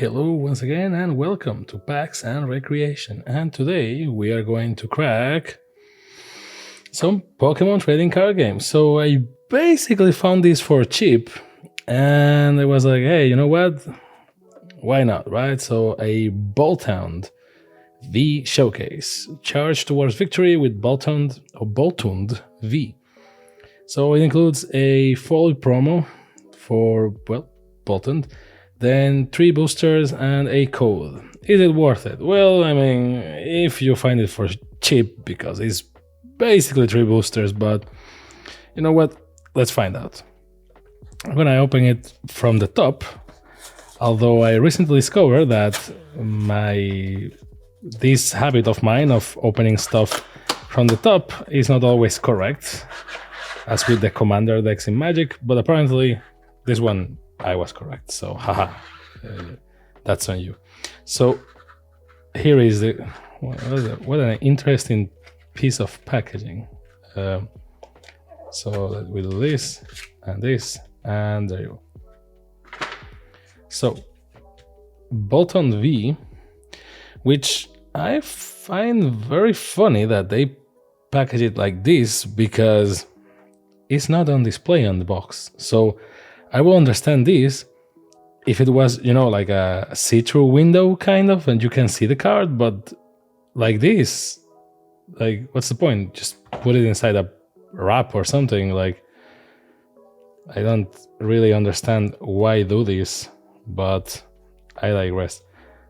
Hello once again and welcome to Packs and Recreation, and today we are going to crack some Pokemon trading card games. So I basically found this for cheap and I was like, hey, you know what? Why not, right? So a Boltund V Showcase, charged towards victory with Boltund V. So it includes a fall promo for, well, Boltund, then 3 boosters and a code. Is it worth it? Well, I mean, if you find it for cheap, because it's basically 3 boosters, but you know what? Let's find out. When I open it from the top, although I recently discovered that this habit of mine of opening stuff from the top is not always correct, as with the commander decks in Magic, but apparently this one I was correct, so haha, that's on you. So here is what an interesting piece of packaging. So we do this, and there you go. So Boltund V, which I find very funny that they package it like this, because it's not on display on the box. So I will understand this if it was, you know, like a see-through window kind of, and you can see the card, but like this, like, what's the point? Just put it inside a wrap or something. Like, I don't really understand why do this, but I digress.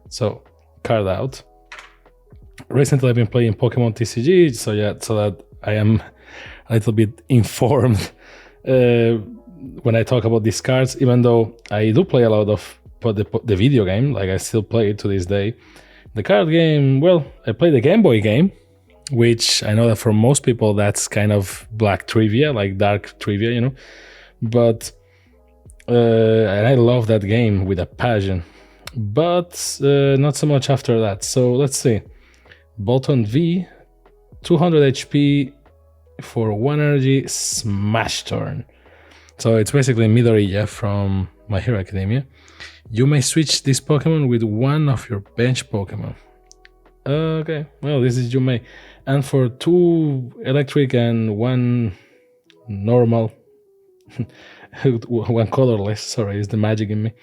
So, card out. Recently I've been playing Pokemon TCG, so that I am a little bit informed when I talk about these cards, even though I do play a lot of the video game, like I still play it to this day. The card game, well, I play the Game Boy game, which I know that for most people that's kind of black trivia, like dark trivia, you know. But and I love that game with a passion, but not so much after that. So let's see. Boltund V, 200 HP for 1 energy, smash turn. So it's basically Midoriya from My Hero Academia. You may switch this Pokemon with one of your bench Pokemon. Okay, well, this is you may. And for 2 electric and 1 normal, 1 colorless, sorry, is the magic in me.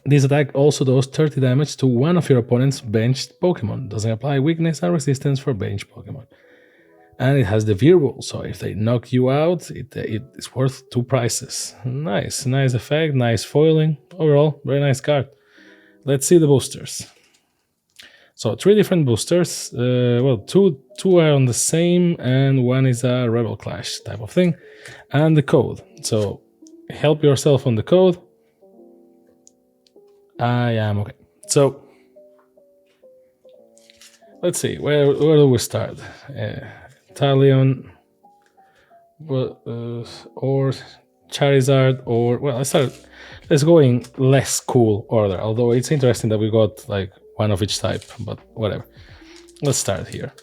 This attack also does 30 damage to one of your opponent's benched Pokemon. Doesn't apply weakness and resistance for bench Pokemon. And it has the Veer rule, so if they knock you out, it's worth 2 prices. Nice effect, nice foiling. Overall, very nice card. Let's see the boosters. So 3 different boosters. Well, two are on the same, and 1 is a Rebel Clash type of thing. And the code. So help yourself on the code. I am okay. So let's see, where do we start? Talion, or Charizard, or, well, let's go in less cool order, although it's interesting that we got like 1 of each type, but whatever. Let's start here.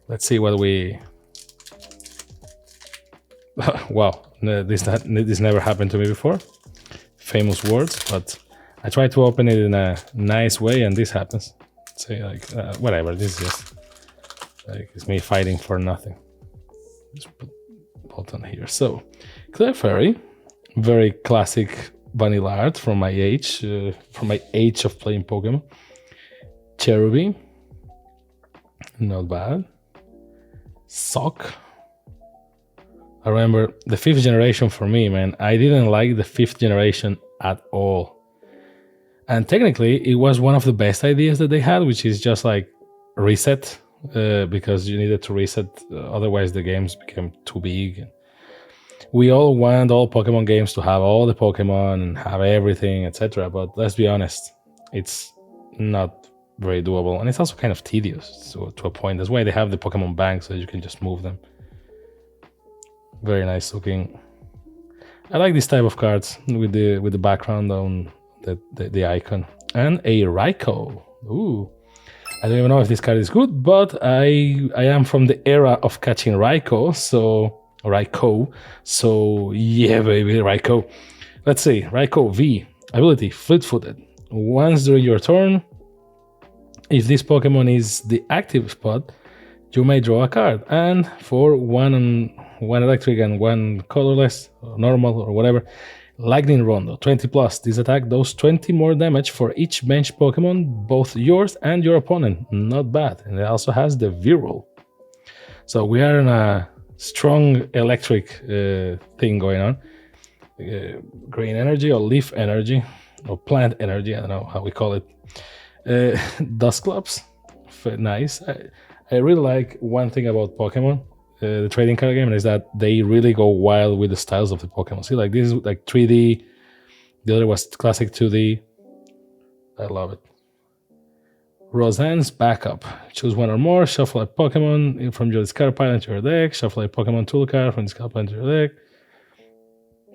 Let's see what we... Wow, this never happened to me before. Famous words, but I try to open it in a nice way and this happens. Say like, whatever, this is just... like, it's me fighting for nothing. Just put Boltund here. So, Clefairy, very classic vanilla art from my age of playing Pokemon. Cherubi, not bad. Sock. I remember the 5th generation for me, man. I didn't like the 5th generation at all. And technically, it was one of the best ideas that they had, which is just like reset. Because you needed to reset, otherwise the games became too big. We all want all Pokemon games to have all the Pokemon and have everything, etc. But let's be honest, it's not very doable, and it's also kind of tedious to a point. That's why they have the Pokemon Bank, so you can just move them. Very nice looking. I like this type of cards with the background on the icon. And a Raikou. Ooh. I don't even know if this card is good, but I am from the era of catching Raikou, so yeah, baby, Raikou. Let's see, Raikou V. Ability, fleet-footed. Once during your turn, if this Pokemon is the active spot, you may draw a card. And for one electric and one colorless, or normal, or whatever, Lightning Rondo, 20 plus. This attack does 20 more damage for each bench Pokemon, both yours and your opponent. Not bad. And it also has the V-Roll. So we are in a strong electric thing going on. Green energy or leaf energy or plant energy, I don't know how we call it. Dusclops, nice. I really like one thing about Pokemon, the trading card game, is that they really go wild with the styles of the Pokemon. See, like this is like 3D, the other was classic 2D. I love it. Roseanne's Backup. Choose one or more, shuffle a Pokemon from your discard pile into your deck, shuffle a Pokemon tool card from discard pile into your deck,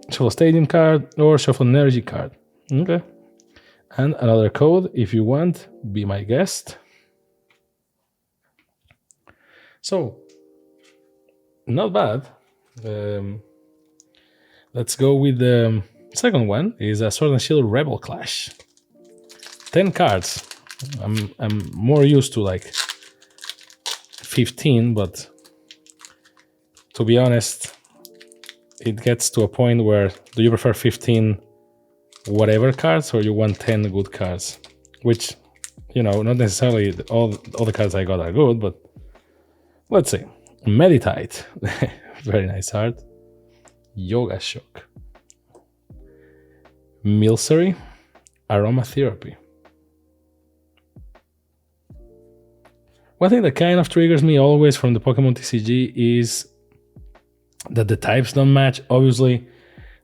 shuffle a stadium card, or shuffle an energy card. Okay. And another code, if you want, be my guest. So, not bad. Let's go with the second one, is a Sword&Shield Rebel Clash. 10 cards. I'm more used to like 15, but to be honest, it gets to a point where, do you prefer 15 whatever cards, or you want 10 good cards? Which, you know, not necessarily all the cards I got are good, but let's see. Meditite, very nice art. Yoga Shock. Milcery, Aromatherapy. One thing that kind of triggers me always from the Pokemon TCG is that the types don't match. Obviously,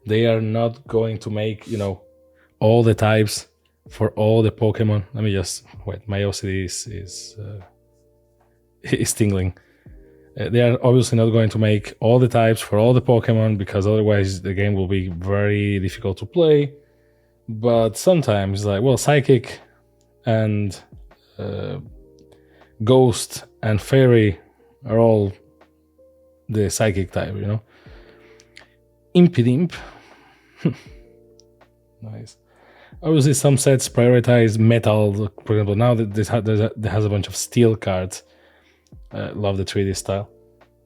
they are not going to make, you know, all the types for all the Pokemon. Let me just wait. My OCD is tingling. They are obviously not going to make all the types for all the Pokemon, because otherwise the game will be very difficult to play. But sometimes, like, well, Psychic and Ghost and Fairy are all the Psychic type, you know. Impidimp. Nice. Obviously, some sets prioritize metal. For example, now that this has a bunch of steel cards. Love the 3D style,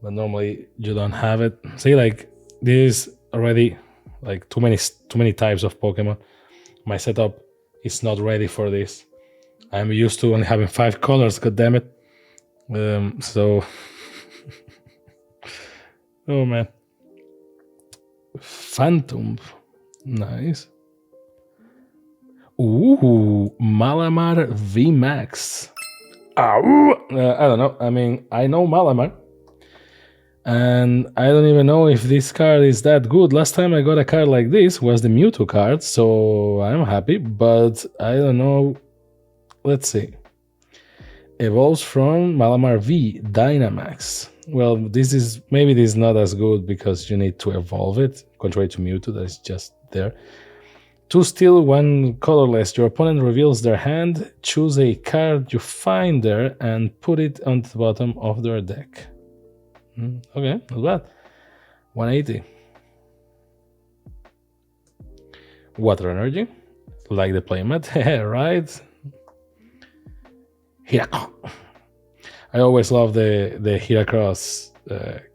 but normally you don't have it. See, like, this is already like too many types of Pokemon. My setup is not ready for this. I'm used to only having 5 colors. God damn it! So, oh man, Phantom, nice. Ooh, Malamar VMAX. I don't know. I mean, I know Malamar, and I don't even know if this card is that good. Last time I got a card like this was the Mewtwo card, so I'm happy, but I don't know. Let's see. Evolves from Malamar V, Dynamax. Well, this is not as good because you need to evolve it, contrary to Mewtwo that is just there. 2 steel, 1 colorless. Your opponent reveals their hand. Choose a card you find there and put it on the bottom of their deck. Okay, not bad. 180. Water energy, like the playmat, right? Hirako. I always love the Heracross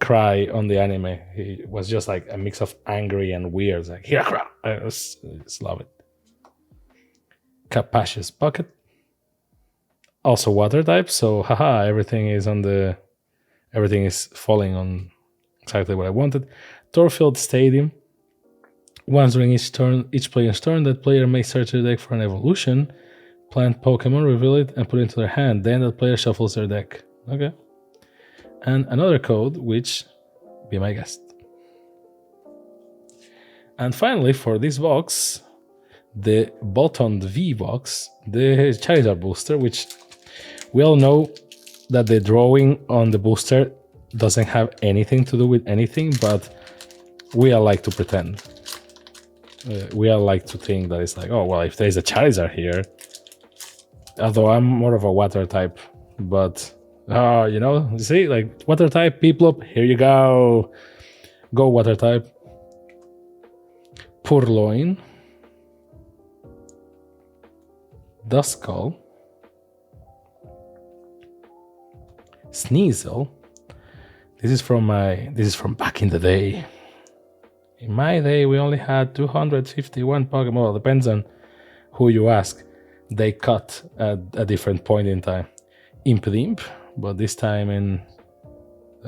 cry on the anime. He was just like a mix of angry and weird. It's like, Heracross. I just love it. Capacious Bucket. Also water type, so haha, everything is falling on exactly what I wanted. Torfield Stadium. Once during each player's turn, that player may search their deck for an evolution, plant Pokemon, reveal it, and put it into their hand. Then that player shuffles their deck. Okay. And another code, which be my guest. And finally, for this box, the Boltund V box, the Charizard booster, which we all know that the drawing on the booster doesn't have anything to do with anything, but we all like to pretend. We all like to think that it's like, oh, well, if there's a Charizard here, although I'm more of a water type, but, you know, you see, like, water type, Piplup, here you go. Go water type. Purloin. Duskull, Sneasel. This is from back in the day. In my day, we only had 251 Pokemon. Well, depends on who you ask. They cut at a different point in time. Impidimp, but this time in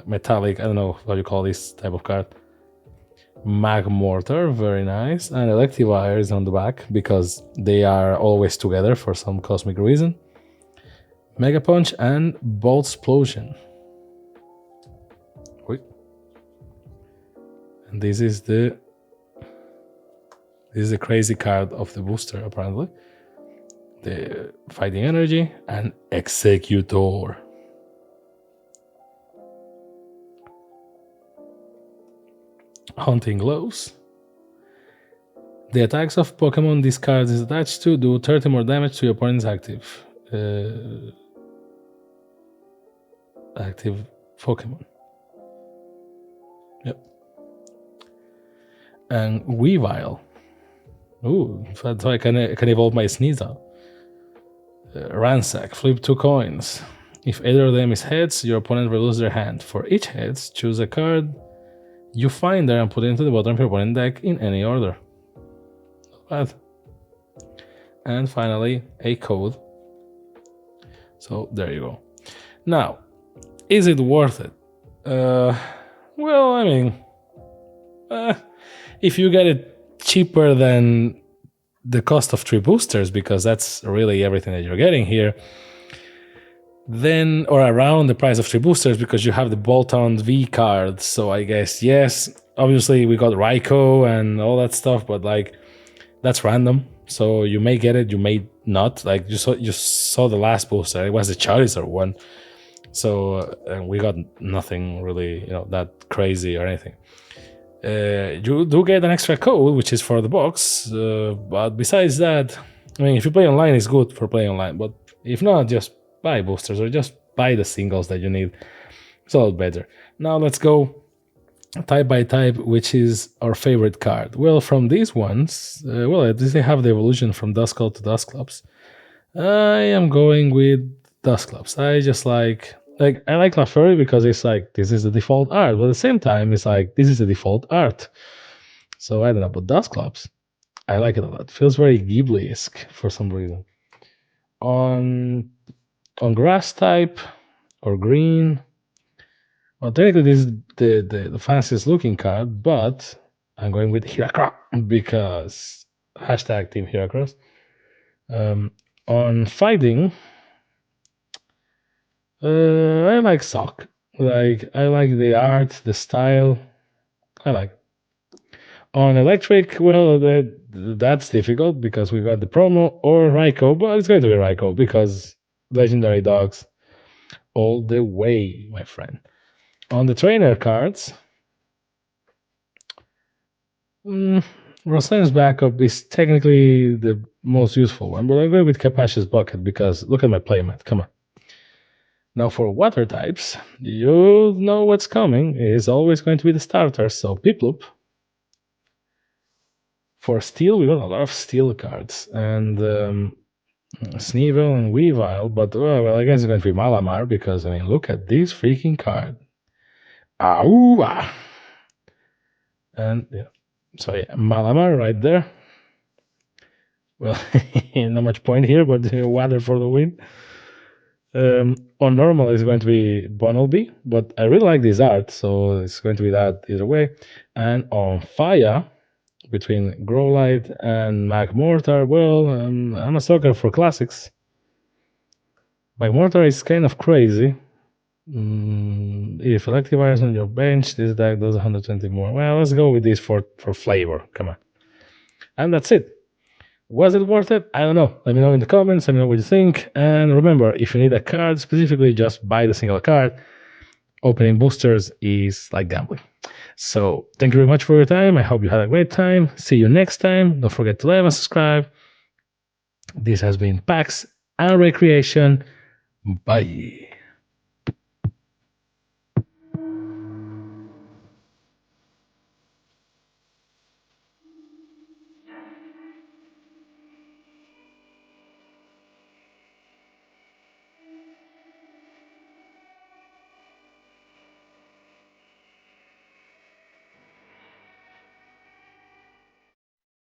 metallic. I don't know how you call this type of card. Magmortar, very nice. And Electivire is on the back because they are always together for some cosmic reason. Mega Punch and Boltsplosion. And this is the crazy card of the booster, apparently. The Fighting Energy and Executor. Hunting Gloves. The attacks of Pokemon this card is attached to do 30 more damage to your opponent's active Pokemon. Yep. And Weavile. Ooh, so I can evolve my Sneasel. Ransack. Flip 2 coins. If either of them is heads, your opponent will lose their hand. For each heads, choose a card you find there and put it into the bottom of your opponent's deck in any order. Not bad. And finally, a code. So there you go. Now, is it worth it? Well, I mean, if you get it cheaper than the cost of 3 boosters, because that's really everything that you're getting here, then, or around the price of 3 boosters, because you have the Boltund V card. So I guess, yes, obviously we got Raikou and all that stuff, but like, that's random. So you may get it, you may not. Like you saw the last booster, it was the Charizard one. So we got nothing really, that crazy or anything. You do get an extra code, which is for the box. But besides that, I mean, if you play online, it's good for playing online. But if not, just buy boosters or just buy the singles that you need. It's a lot better. Now let's go type by type, which is our favorite card. Well, from these ones, at least they have the evolution from Duskull to Dusclops. I am going with Dusclops. I just like I like Lafurry because it's like this is the default art, but at the same time it's like this is the default art. So I don't know, but Dusclops, I like it a lot. It feels very Ghibli-esque for some reason. On grass type or green, well, technically this is the fanciest looking card, but I'm going with Heracross because hashtag Team Heracross. On fighting, I like Sock. Like I like the art, the style. I like it. On electric, well, that's difficult because we got the promo or Raikou, but it's going to be Raikou because legendary dogs all the way, my friend. On the trainer cards, Roslyn's backup is technically the most useful one, but I'm going with Capash's Bucket because look at my playmat. Come on. Now for water types, you know what's coming. It's always going to be the starter, so Piplup. For steel, we got a lot of steel cards, and Sneasel and Weavile, but well, I guess it's going to be Malamar because, I mean, look at this freaking card. Auwa! And yeah, so yeah, Malamar right there. Well, not much point here, but water for the win. On normal, it's going to be Bunnelby, but I really like this art, so it's going to be that either way. And on fire, between Growlite and Magmortar, well, I'm a sucker for classics. Magmortar is kind of crazy. If Electivire is on your bench, this deck does 120 more. Well, let's go with this for flavor. Come on. And that's it. Was it worth it? I don't know. Let me know in the comments. Let me know what you think. And remember, if you need a card specifically, just buy the single card. Opening boosters is like gambling. So thank you very much for your time. I hope you had a great time. See you next time. Don't forget to like and subscribe. This has been PAX and Recreation. Bye.